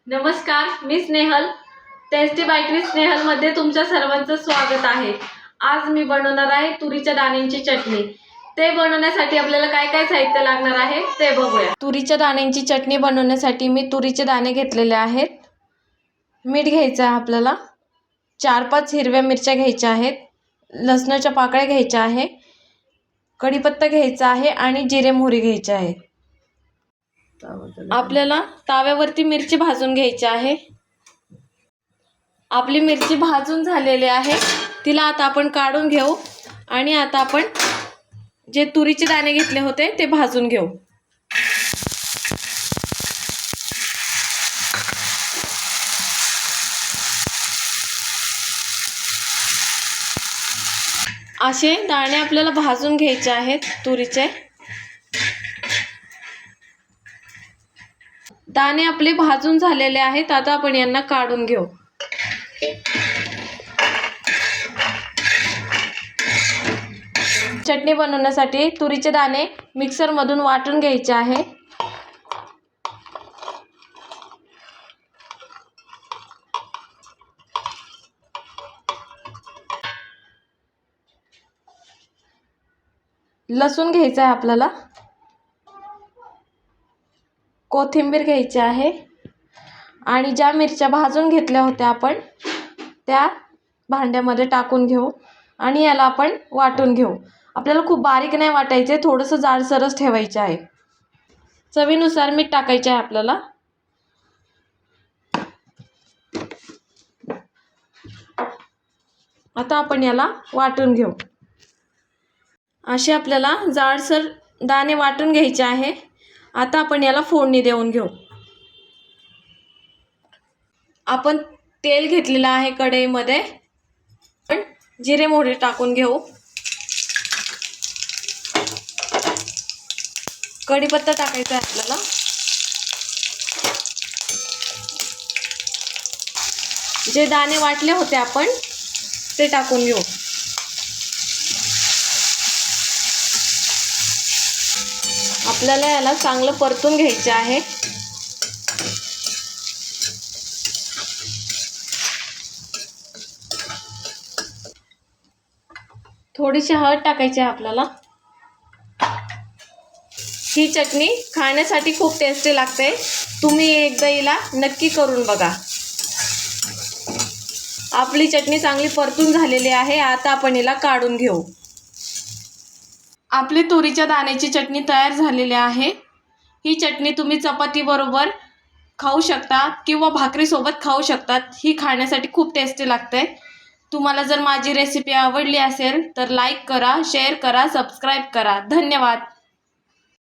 नमस्कार, मी स्नेहल. टेस्टी बाईटरी स्नेहलमध्ये तुमच्या सर्वांचं स्वागत आहे. आज मी बनवणार आहे तुरीच्या दाण्यांची चटणी. ते बनवण्यासाठी आपल्याला काय काय साहित्य लागणार आहे ते बघूया. तुरीच्या दाण्यांची चटणी बनवण्यासाठी मी तुरीचे दाणे घेतलेले आहेत. मीठ घ्यायचं आहे आपल्याला. 4-5 हिरव्या मिरच्या घ्यायच्या आहेत. लसणाच्या पाकळ्या घ्यायच्या आहे. कढीपत्ता घ्यायचा आहे आणि जिरे मोहरी घ्यायचे आहे. आपल्याला ताव्यावरती मिरची भाजून घ्यायची आहे. आपली मिरची भाजून झालेली आहे. तिला आता आपण काढून घेऊ आणि आता आपण जे तुरीचे दाणे घेतले होते ते भाजून घेऊ. असे दाणे आपल्याला भाजून घ्यायचे आहेत. तुरीचे दाणे आपले भाजून झालेले आहेत. आता आपण यांना काढून घेऊ. चटणी बनवण्यासाठी तुरीचे दाणे मिक्सरमधून वाटून घ्यायचे आहे. लसूण घ्यायचा आहे आपल्याला. कोथिंबीर घ्यायची आहे आणि ज्या मिरच्या भाजून घेतल्या होत्या आपण त्या भांड्यामध्ये टाकून घेऊ आणि याला आपण वाटून घेऊ. आपल्याला खूप बारीक नाही वाटायचे, थोडंसं जाडसरच ठेवायचे आहे. चवीनुसार मीठ टाकायचे आहे आपल्याला. आता आपण याला वाटून घेऊ. असे आपल्याला जाडसर दाणे वाटून घ्यायचे आहे. आता आपण याला फोडणी देऊन घेऊ. आपण तेल घेतलेलं आहे कढईमध्ये. आपण जिरे मोहरी टाकून घेऊ. कढीपत्ता टाकायचा आहे आपल्याला. जे दाणे वाटले होते आपण ते टाकून घेऊ. आपल्याला याला चांगलं परतून घ्यायचे आहे. थोडीशी हळद टाकायची आहे आपल्याला. ही चटणी खाण्यासाठी खूप टेस्टी लागते. तुम्ही एकदा हिला नक्की करून बघा. आपली चटणी चांगली परतून झालेली आहे. आता आपण हिला काढून घेऊ. आपली तुरीच्या दाण्याची चटणी तयार झालेली आहे. ही चटणी तुम्ही चपातीबरोबर खाऊ शकता किंवा भाकरीसोबत खाऊ शकतात. ही खाण्यासाठी खूप टेस्टी लागते. तुम्हाला जर माझी रेसिपी आवडली असेल तर लाईक करा, शेअर करा, सबस्क्राईब करा. धन्यवाद.